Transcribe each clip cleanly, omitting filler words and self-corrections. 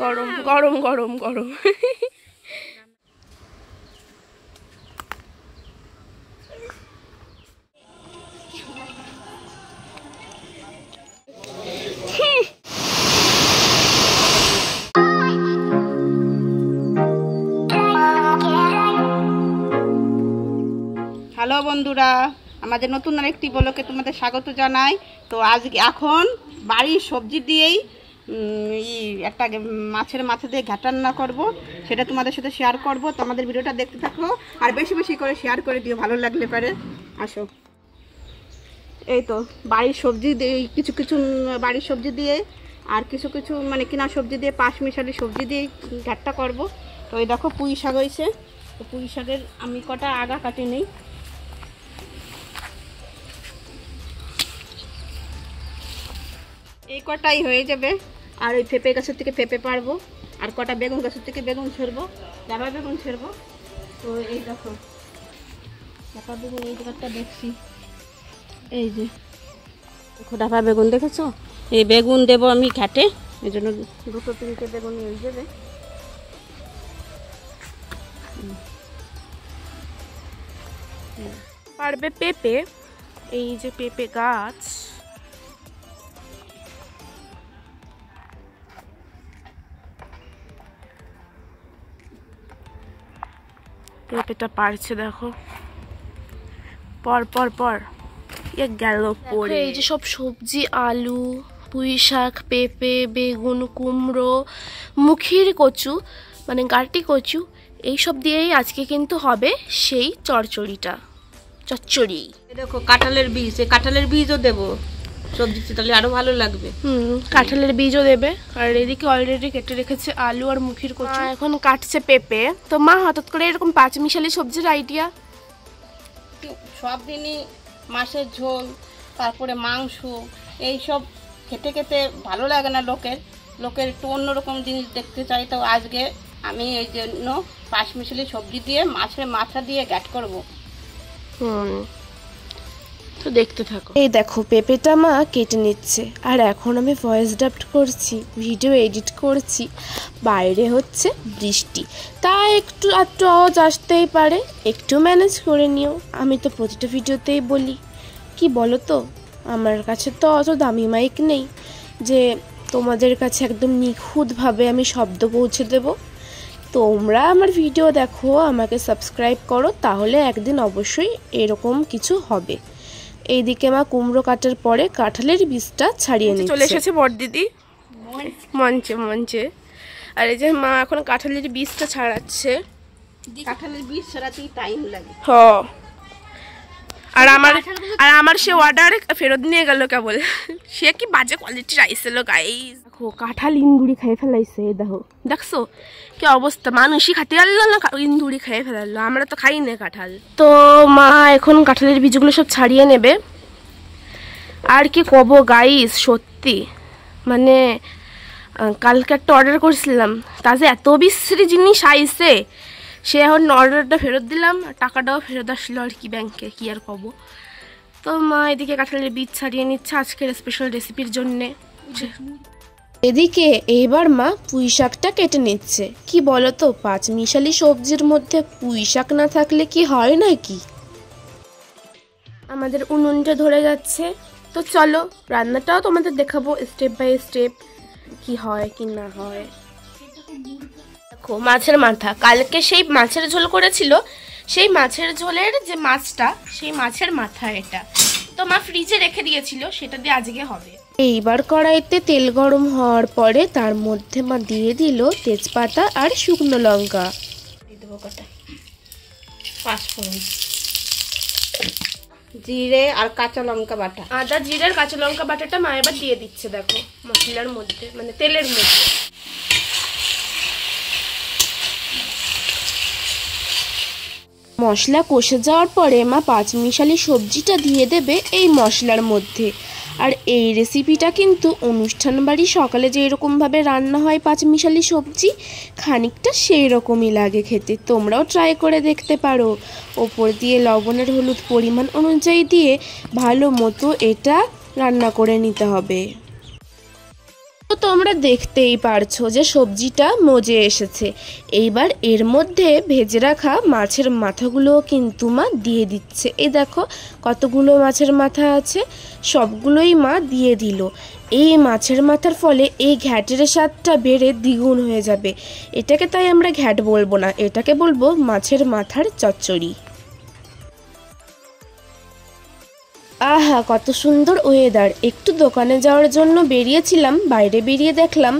গরম গরম গরম গরম। হ্যালো বন্ধুরা, আমাদের নতুন আরেকটি ব্লগে তোমাদের স্বাগত জানাই। তো আজকে এখন বাড়ির সবজি দিয়েই একটা মাছের মাথা দিয়ে ঘাট রান্না করবো, সেটা তোমাদের সাথে শেয়ার করব। তো আমাদের ভিডিওটা দেখতে থাকো আর বেশি বেশি করে শেয়ার করে দিও, ভালো লাগলে পারে। আসো, এই তো বাড়ির সবজি দিয়ে কিছু কিছু বাড়ির সবজি দিয়ে আর কিছু কিছু মানে কিনা সবজি দিয়ে পাঁচ মিশালি সবজি দিয়ে ঘাটটা করব। তো এই দেখো পুঁই শাক হয়েছে, তো পুঁই শাকের আমি কটা আগা কাটি নেই। এই কটাই হয়ে যাবে। আর ওই পেঁপে গাছের থেকে পেঁপে পারবো, আর কটা বেগুন গাছের থেকে বেগুন ছেড়বো, ডাবা বেগুন ছেড়বো। তো এই দেখো ডাবা বেগুন, এই জায়গাটা দেখছি, এই যে দেখো ডাবা বেগুন দেখেছো। এই বেগুন দেবো আমি ঘাটে, এই জন্য দুটো তিনটে বেগুন হয়ে যাবে। পারবে পেঁপে, এই যে পেঁপে গাছ, পেঁপেটা পারছে দেখো, পর পর পর গেল পরে। এই যে সব সবজি, আলু, পুঁই শাক, পেঁপে, বেগুন, কুমড়ো, মুখির কচু মানে গাটি কচু, এইসব দিয়েই আজকে কিন্তু হবে সেই চচ্চড়ি। দেখো কাঁঠালের বীজ, এই কাঁঠালের বীজও দেবো সবজিতে, তাহলে আরো ভালো লাগবে। কাঁঠালের বীজও দেবে। আর এদিকে অলরেডি কেটে রেখেছে আলু আর মুখির কচু, এখন কাটছে পেঁপে। তো মা হঠাৎ করে এরকম পাঁচ মিশালি সবজির আইডিয়া? সব দিনই মাছের ঝোল, তারপরে মাংস, এইসব খেতে খেতে ভালো লাগে না লোকের একটু অন্যরকম জিনিস দেখতে চাই। তো আজকে আমি এই জন্য পাঁচ মিশালি সবজি দিয়ে মাছের মাথা দিয়ে ঘ্যাট করব। তো দেখতে থাকো। এই দেখো পেঁপেটা মা কেটে নিচ্ছে, আর এখন আমি ভয়েস ড্রাফট করছি, ভিডিও এডিট করছি। বাইরে হচ্ছে বৃষ্টি, তাই একটু আধটু আওয়াজ আসতেই পারে, একটু ম্যানেজ করে নিও। আমি তো প্রতিটা ভিডিওতেই বলি, কি বলো তো, আমার কাছে তো অত দামি মাইক নেই যে তোমাদের কাছে একদম নিখুঁতভাবে আমি শব্দ পৌঁছে দেব। তোমরা আমার ভিডিও দেখো, আমাকে সাবস্ক্রাইব করো, তাহলে একদিন অবশ্যই এরকম কিছু হবে। এইদিকে মা কুমড়ো কাটার পরে কাঁঠালের বীজটা ছাড়িয়ে নিচ্ছে। চলে এসেছে বড়দিদি মঞ্চে। আর এই যে মা এখন কাঁঠালের বীজটা ছাড়াচ্ছে। কাঁঠালের বীজ ছাড়াতেই টাইম লাগে। আর আমার সে অর্ডার ফেরত নিয়ে গেল কেবল। সে কি বাজে কোয়ালিটির রাইস এলো গাইস। দেখো কাঁঠাল ইন্দুরি খেয়ে ফেলাইছে, দেখছো কি অবস্থা, মানুষই খাতে পারলো না, ইন্দুরি খেয়ে ফেলালো। আমরা তো খাই না কাঁঠাল। তো মা এখন কাঁঠালের বীজগুলো সব ছাড়িয়ে নেবে। আর কি কব গাইস, সত্যি মানে কালকে একটা অর্ডার করছিলাম, তাতে এত বিশ্রী জিনিস আইছে, সে এখন অর্ডারটা ফেরত দিলাম, টাকাটাও ফেরত আসলো আর কি ব্যাংকে, কি আর কব। তো মা এদিকে কাঁঠালের বীজ ছাড়িয়ে নিচ্ছে আজকের স্পেশাল রেসিপির জন্যে। এদিকে এইবার মা পুঁই শাকটা কেটে নিচ্ছে। কি বলতো, পাঁচ মিশালি সবজির মধ্যে পুঁই শাক না থাকলে কি হয় নাকি? আমাদের উনুনটা ধরে যাচ্ছে, তো চলো রান্নাটাও তোমাদের দেখাবো স্টেপ বাই স্টেপ, কি হয় কি না হয়। দেখো মাছের মাথা, কালকে সেই মাছের ঝোল করেছিল, সেই মাছের ঝোলের যে মাছটা, সেই মাছের মাথা এটা তো মা ফ্রিজে রেখে দিয়েছিল, সেটা দিয়ে আজকে হবে। এইবার কড়াইতে তেল গরম হওয়ার পরে তার মধ্যে মা দিয়ে দিল তেজপাতা আর শুকনো লঙ্কা, দেবো কটা পাঁচফোড়ন, জিরে আর কাঁচা লঙ্কা বাটা, আদা জিরে আর কাঁচা লঙ্কা বাটাটা মা এবার দিয়ে দিচ্ছে দেখো মশলার মধ্যে, মানে তেলের মধ্যে। মশলা কষে যাওয়ার পরে মা পাঁচ মিশালি সবজিটা দিয়ে দেবে এই মশলার মধ্যে। আর এই রেসিপিটা কিন্তু অনুষ্ঠান বাড়ি সকালে যে এরকমভাবে রান্না হয় পাঁচ মিশালি সবজি, খানিকটা সেই রকমই লাগে খেতে। তোমরাও ট্রাই করে দেখতে পারো। ওপর দিয়ে লবণের হলুদ পরিমাণ অনুযায়ী দিয়ে ভালো মতো এটা রান্না করে নিতে হবে। তো তোমরা তোমরা দেখতেই পারছো যে সবজিটা মজে এসেছে। এইবার এর মধ্যে ভেজে রাখা মাছের মাথাগুলো কিন্তু মা দিয়ে দিচ্ছে। এই দেখো কতগুলো মাছের মাথা আছে, সবগুলোই মা দিয়ে দিল। এই মাছের মাথার ফলে এই ঘ্যাটের স্বাদটা বেড়ে দ্বিগুণ হয়ে যাবে। এটাকে তাই আমরা ঘ্যাট বলবো না, এটাকে বলবো মাছের মাথার চচ্চড়ি। আহা কত সুন্দর ওয়েদার। একটু দোকানে যাওয়ার জন্য বেরিয়েছিলাম, বাইরে বেরিয়ে দেখলাম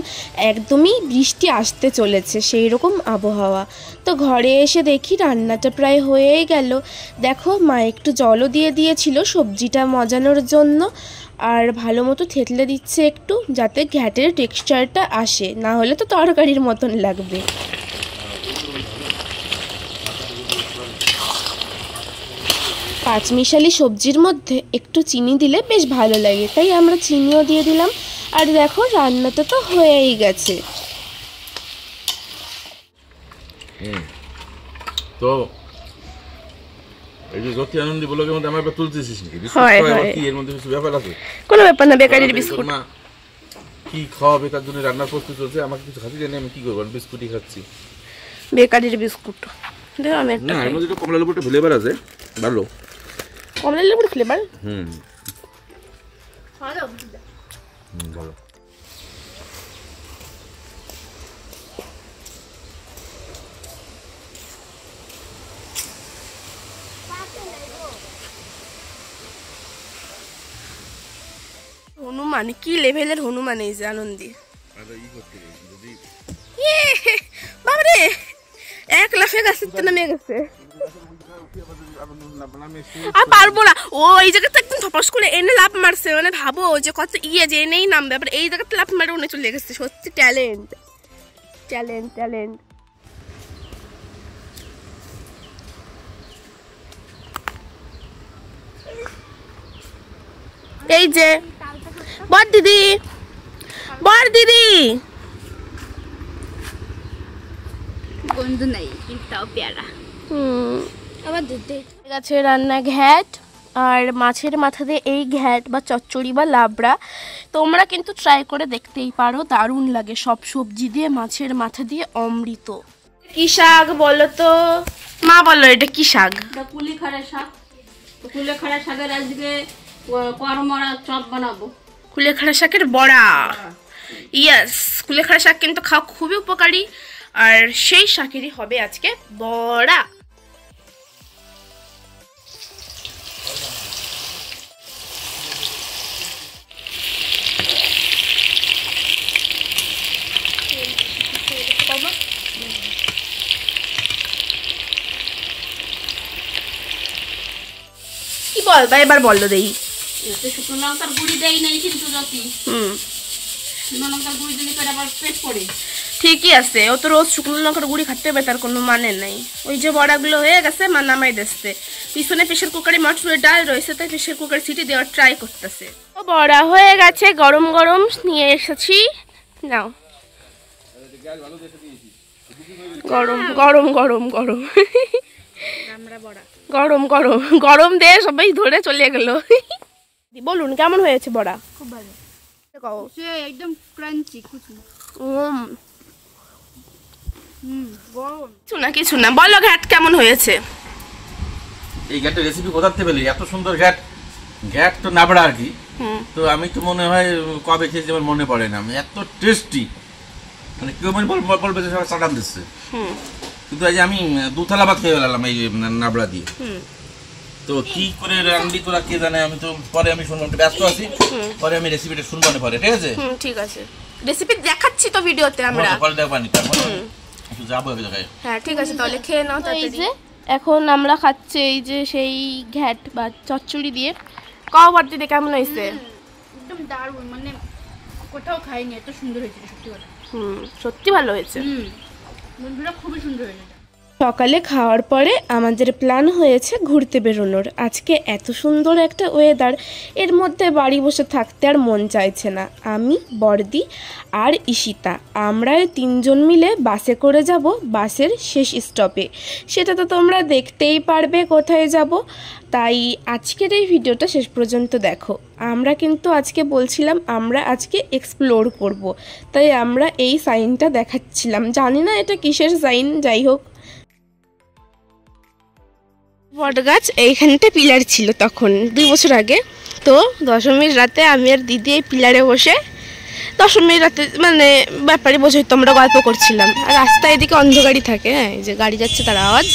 একদমই বৃষ্টি আসতে চলেছে, সেই রকম আবহাওয়া। তো ঘরে এসে দেখি রান্নাটা প্রায় হয়েই গেল। দেখো মা একটু জলও দিয়ে দিয়েছিল সবজিটা মজানোর জন্য, আর ভালো মতো থেতলে দিচ্ছে একটু, যাতে ঘ্যাটের টেক্সচারটা আসে, না হলে তো তরকারির মতন লাগবে। পাঁচমিশালি সবজির মধ্যে একটু চিনি দিলে বেশ ভালো লাগে, তাই আমরা চিনিও দিয়ে দিলাম। আর দেখো রান্নাটা তো হয়েই গেছে। তো এই যে জ্যোতি আনন্দি ব্লগের মধ্যে আমার তুলতেছিস নাকি? হয়, হয়। কি এর মধ্যে কিছু ব্যাপার আছে? কোনো ব্যাপার না, বেকারির বিস্কুট। মা কি খাওয়াবে তার জন্য রান্নার প্রস্তুত চলছে, আমাকে কিছু খাতে জানি, আমি কি করবো? আমি বিস্কুটই খাচ্ছি। বেকারির বিস্কুট দেখো, আমি একটা না এর মধ্যে একটু কমলা লেবুটা ফ্লেভার আছে, ভালো। কমলা লেবুর ফ্লেভার ভালো। হনুমান কি লেভেলের হনুমান এই যে আনন্দি। বাবারে এক লাফে গাছের তো নামে গেছে। আর পারবো না, ও এই জায়গাতে একদম ধপাস করে এনে লাফ মারছে, মানে ভাবো যে কত ইয়ে যে এনেই নামবে, আবার এই জায়গাতে লাফ মারে উনি চলে গেছে। সত্যি ট্যালেন্ট ট্যালেন্ট ট্যালেন্ট। এই যে বর দিদি, বর দিদি গন্ধ নাই কিন্তু তাও পেয়ারা। আবার দুধ দিয়ে গেছে রান্না ঘ্যাট আর মাছের মাথা দিয়ে এই ঘ্যাট বা চচ্চড়ি বা লাবড়া তোমরা কিন্তু ট্রাই করে দেখতেই পারো, দারুণ লাগে। সব সবজি দিয়ে মাছের মাথা দিয়ে অমৃত। কি শাক বলো তো মা, বলো এটা কি শাক? কুলেখাড়া শাক। কুলেখাড়া শাকের আজকে করমরা চপ বানাবো। কুলেখাড়া শাকের বড়া, ইয়েস। কুলেখাড়া শাক কিন্তু খাওয়া খুবই উপকারী, আর সেই শাকেরই হবে আজকে বড়া। কি বলবা এবার, বললো দেই। এতে শুকনো লঙ্কার গুঁড়ি দেই নাই কিন্তু জ্যোতি। শুকনো লঙ্কার গুঁড়ি দিলে পরে আবার পেট পড়ে। ঠিকই আছে, ও তো রোজ শুকনো লঙ্কার গুঁড়ি খাতে হবে, তার কোনো মানে নাই। ওই যে বড়াগুলো হয়ে গেছে, মা নামাই দিচ্ছে। পিছনে প্রেশার কুকারে মটরের ডাল রয়েছে, তাই প্রেশার কুকারে সিটি দেওয়ার ট্রাই করতেছে। ও বড়া হয়ে গেছে, গরম গরম নিয়ে এসেছি, নাও। গরম গরম গরম গরম গরম গরম গরম দিয়ে সবাই ধরে চলে গেল। বলুন কেমন হয়েছে বড়া? খুব ভালো, কও। সে একদম ক্রাঞ্চি কুচি। গরম কিছু না, বলো ঘ্যাট কেমন হয়েছে? এই ঘ্যাটের রেসিপি কোথার থেকে পেলি? এত সুন্দর ঘ্যাট। ঘ্যাট তো নাবড়া আর কি। তো আমি তো মনে হয় কবে খেয়েছি আমার মনে পড়ে না। এত টেস্টি, মানে কেউ মানে বলবে যে সবাই চাটান দিচ্ছে, কিন্তু আজ আমি দুথালা ভাত খেয়ে ফেলাম এই নাবড়া দিয়ে। তো কি করে রান্দি তোরা কে জানে, আমি তো পরে আমি শুনবো, একটু ব্যস্ত আছি, পরে আমি রেসিপিটা শুনবো না পরে, ঠিক আছে? ঠিক আছে, রেসিপি দেখাচ্ছি তো ভিডিওতে আমরা। পরে দেখবা নি, একটু যাবো এক জায়গায়। হ্যাঁ ঠিক আছে, তাহলে খেয়ে নাও তাড়াতাড়ি। এখন আমরা খাচ্ছি এই যে সেই ঘ্যাট বা চচ্চড়ি দিয়ে। কাও বাড়তি দিয়ে কেমন হয়েছে? একদম দারুণ, মানে কোথাও খাইনি, এত সুন্দর হয়েছে সত্যি কথা। সত্যি ভালো হয়েছে। বন্ধুরা খুবই সুন্দর হয়েছে। সকালে খাওয়ার পরে আমাদের প্ল্যান হয়েছে ঘুরতে বেরোনোর। আজকে এত সুন্দর একটা ওয়েদার, এর মধ্যে বাড়ি বসে থাকতে আর মন চাইছে না। আমি, বর্দি আর ঈশিতা আমরা 3 জন মিলে বাসে করে যাব বাসের শেষ স্টপে। সেটা তো তোমরা দেখতেই পারবে কোথায় যাব। তাই আজকের এই ভিডিওটা শেষ পর্যন্ত দেখো। আমরা কিন্তু আজকে বলছিলাম আমরা আজকে এক্সপ্লোর করব, তাই আমরা এই সাইনটা দেখাচ্ছিলাম। জানি না এটা কিসের সাইন, যাই হোক। বটগাছ এইখানটা পিলার ছিল তখন 2 বছর আগে। তো দশমীর রাতে আমি আর দিদি এই পিলারে বসে দশমীর রাতে মানে ব্যাপারে বোঝাই তো আমরা গল্প করছিলাম। আর রাস্তায় এদিকে অন্ধকারই থাকে, হ্যাঁ, যে গাড়ি যাচ্ছে তার আওয়াজ।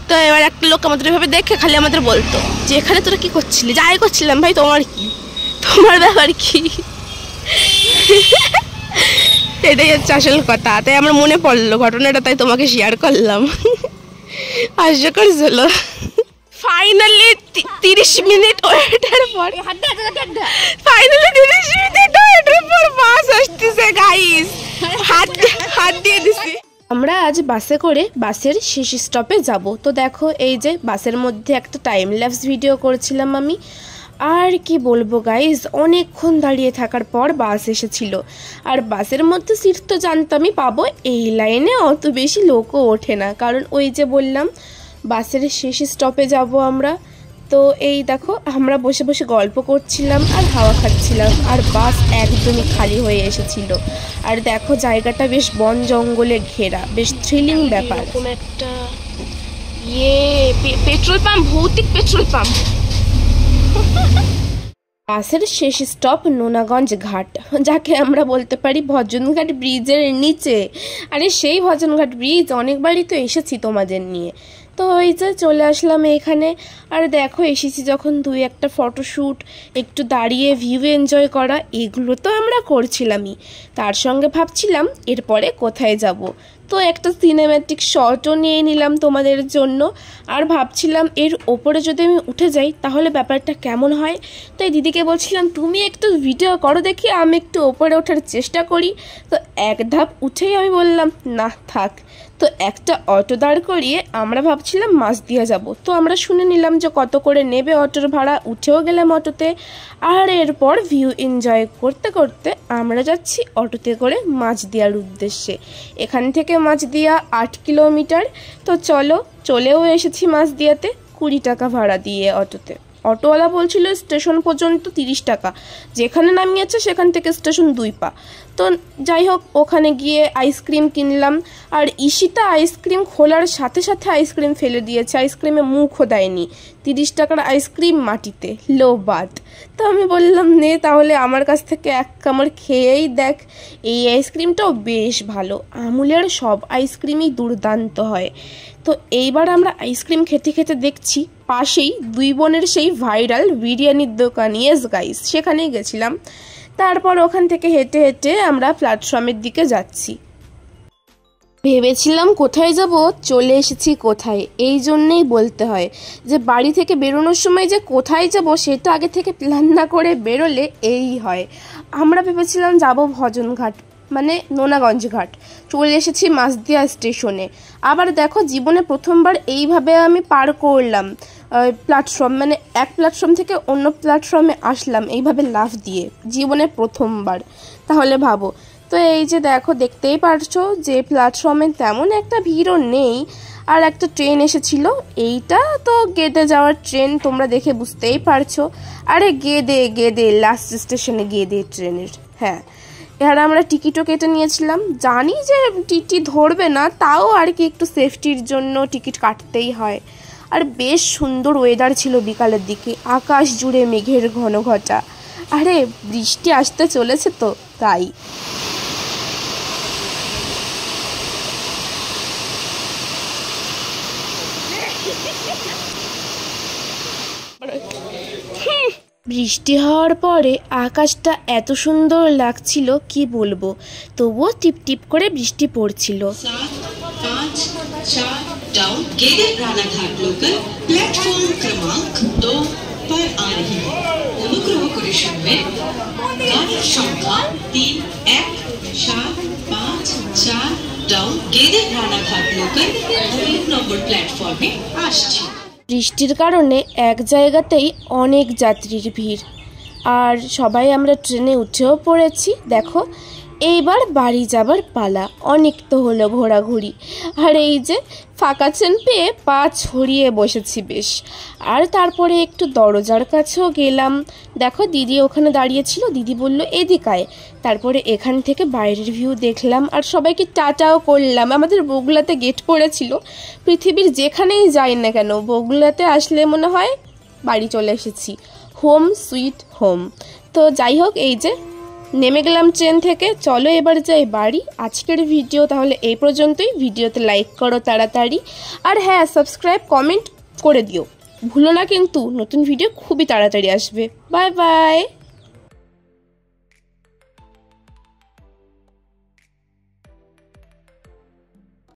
তো এবার একটা লোক আমাদের এভাবে দেখে খালি আমাদের বলতো যে এখানে তোরা কি করছিলি? যাই করছিলাম ভাই, তোমার কি, তোমার ব্যাপার কি? এটাই হচ্ছে আসল কথা। তাই আমার মনে পড়লো ঘটনাটা, তাই তোমাকে শেয়ার করলাম। হাস্যকর ছিল। ফাইনালি 30 মিনিট ওয়েটের পর বাস আসতেছে গাইস। হাত দিয়ে দিছি। আমরা আজ বাসে করে বাসের শেষ স্টপে যাব। তো দেখো এই যে বাসের মধ্যে একটা টাইম ল্যাপস ভিডিও করেছিলাম আমি। আর কি বলবো গাইজ, অনেকক্ষণ দাঁড়িয়ে থাকার পর বাস এসেছিল। আর বাসের মধ্যে সিট তো জানতামই পাবো, এই লাইনে অত বেশি লোকও ওঠে না, কারণ ওই যে বললাম বাসের শেষ স্টপে যাব আমরা। তো এই দেখো আমরা বসে বসে গল্প করছিলাম আর হাওয়া খাচ্ছিলাম, আর বাস একদমই খালি হয়ে এসেছিল। আর দেখো জায়গাটা বেশ বন জঙ্গলে ঘেরা, বেশ থ্রিলিং ব্যাপার। এরকম একটা পেট্রোল পাম্প, ভৌতিক পেট্রোল পাম্প। বাসের শেষ স্টপ নোনাগঞ্জ ঘাট, যাকে আমরা বলতে পারি ভজনঘাট ব্রিজের নিচে। আরে সেই ভজনঘাট ব্রিজ অনেকবারই তো এসেছি তোমাদের নিয়ে। তো ওই যে চলে আসলাম এখানে। আর দেখো এসেছি যখন 2-1টা ফটোশ্যুট, একটু দাঁড়িয়ে ভিউ এনজয় করা, এগুলো তো আমরা করছিলামই। তার সঙ্গে ভাবছিলাম এরপরে কোথায় যাব। তো একটা সিনেম্যাটিক শটও নিয়ে নিলাম তোমাদের জন্য। আর ভাবছিলাম এর ওপরে যদি আমি উঠে যাই তাহলে ব্যাপারটা কেমন হয়। তাই দিদিকে বলছিলাম তুমি একটু ভিডিও করো দেখি, আমি একটু ওপরে ওঠার চেষ্টা করি। তো 1 ধাপ উঠেই আমি বললাম না থাক। তো একটা অটো দাঁড় করিয়ে আমরা ভাবছিলাম মাছদিয়া যাব। তো আমরা শুনে নিলাম যে কত করে নেবে অটোর ভাড়া, উঠেও গেলাম অটোতে। আর এরপর ভিউ এনজয় করতে করতে আমরা যাচ্ছি অটোতে করে মাছদিয়ার উদ্দেশ্যে। এখান থেকে মাছদিয়া 8 কিলোমিটার। তো চলেও এসেছি মাছদিয়াতে 20 টাকা ভাড়া দিয়ে অটোতে। অটোওয়ালা বলছিল স্টেশন পর্যন্ত 30 টাকা, যেখানে নামিয়েছে সেখান থেকে স্টেশন 2 পা। তো যাই হোক ওখানে গিয়ে আইসক্রিম কিনলাম। আর ঈশিতা আইসক্রিম খোলার সাথে সাথে আইসক্রিম ফেলে দিয়েছে, আইসক্রিমে মুখও দেয়নি। 30 টাকার আইসক্রিম মাটিতে, লো বাদ। তো আমি বললাম নে তাহলে আমার কাছ থেকে 1 কামড় খেয়েই দেখ। এই আইসক্রিমটাও বেশ ভালো, আমুলের সব আইসক্রিমই দুর্দান্ত হয়। তো এইবার আমরা আইসক্রিম খেতে খেতে দেখছি পাশেই 2 বোনের সেই ভাইরাল বিরিয়ানির দোকান, ইয়েস গাইস, সেখানেই গেছিলাম। তারপর ওখান থেকে হেঁটে হেঁটে আমরা প্ল্যাটফর্মের দিকে যাচ্ছি। ভেবেছিলাম কোথায় যাব, চলে এসেছি কোথায়। এই জন্যেই বলতে হয় যে বাড়ি থেকে বেরোনোর সময় যে কোথায় যাব সেটা আগে থেকে প্ল্যান না করে বেরোলে এই হয়। আমরা ভেবেছিলাম যাব ভজনঘাট মানে নোনাগঞ্জ ঘাট, চলে এসেছি মাছদিয়া স্টেশনে। আবার দেখো জীবনে প্রথমবার এইভাবে আমি পার করলাম প্ল্যাটফর্ম, মানে এক প্ল্যাটফর্ম থেকে অন্য প্ল্যাটফর্মে আসলাম এইভাবে লাফ দিয়ে, জীবনে প্রথমবার। তাহলে ভাবো। তো এই যে দেখো দেখতেই পারছো যে প্ল্যাটফর্মে তেমন একটা ভিড়ও নেই। আর একটা ট্রেন এসেছিল, এইটা তো গেদে যাওয়ার ট্রেন, তোমরা দেখে বুঝতেই পারছো। আরে গেদে লাস্ট স্টেশনে গেদে ট্রেনের, হ্যাঁ। এবার আমরা টিকিটও কেটে নিয়েছিলাম, জানি যে টিটি ধরবে না, তাও আর কি একটু সেফটির জন্য টিকিট কাটতেই হয়। আর বেশ সুন্দর ওয়েদার ছিল বিকালের দিকে, আকাশ জুড়ে মেঘের ঘন ঘটা। আরে বৃষ্টি আসতে চলেছে তো তাই। বৃষ্টি হওয়ার পরে আকাশটা এত সুন্দর লাগছিল কি বলবো, তবুও টিপ টিপ করে বৃষ্টি পড়ছিল। 7-5-4 डाउन गेदे रानाघाट लोकल प्लॅटफॉर्म क्रमांक 2 पर आ रही है। অনুগ্রহ করে শুনবেন গাড়ির সংখ্যা 3-1-7-5-4 डाउन গেদের রানাঘাট লোকাল 2 নম্বর প্ল্যাটফর্মে আসছে। বৃষ্টির কারণে এক জায়গাতেই অনেক যাত্রীর ভিড়, আর সবাই আমরা ট্রেনে উঠেও পড়েছি। দেখো এইবার বাড়ি যাবার পালা, অনেক তো হলো ঘোরাঘুরি, আর এই যে ফাঁকা ট্রেন পেয়ে পা ছড়িয়ে বসেছি বেশ। আর তারপরে একটু দরজার কাছেও গেলাম, দেখো দিদি ওখানে দাঁড়িয়েছিল, দিদি বলল এদিকায়। তারপরে এখান থেকে বাইরের ভিউ দেখলাম আর সবাইকে টাটাও করলাম। আমাদের বগুড়াতে গেট করেছিল, পৃথিবীর যেখানেই যাই না কেন বগুড়াতে আসলে মনে হয় বাড়ি চলে এসেছি, হোম সুইট হোম। তো যাই হোক, এই যে নেমে গেলাম ট্রেন থেকে, চলো এবার যাই বাড়ি। আজকের ভিডিও তাহলে এই পর্যন্তই। ভিডিওতে লাইক করো তাড়াতাড়ি, আর হ্যাঁ সাবস্ক্রাইব কমেন্ট করে দিও, ভুলো না কিন্তু। নতুন ভিডিও খুবই তাড়াতাড়ি আসবে। Bye bye.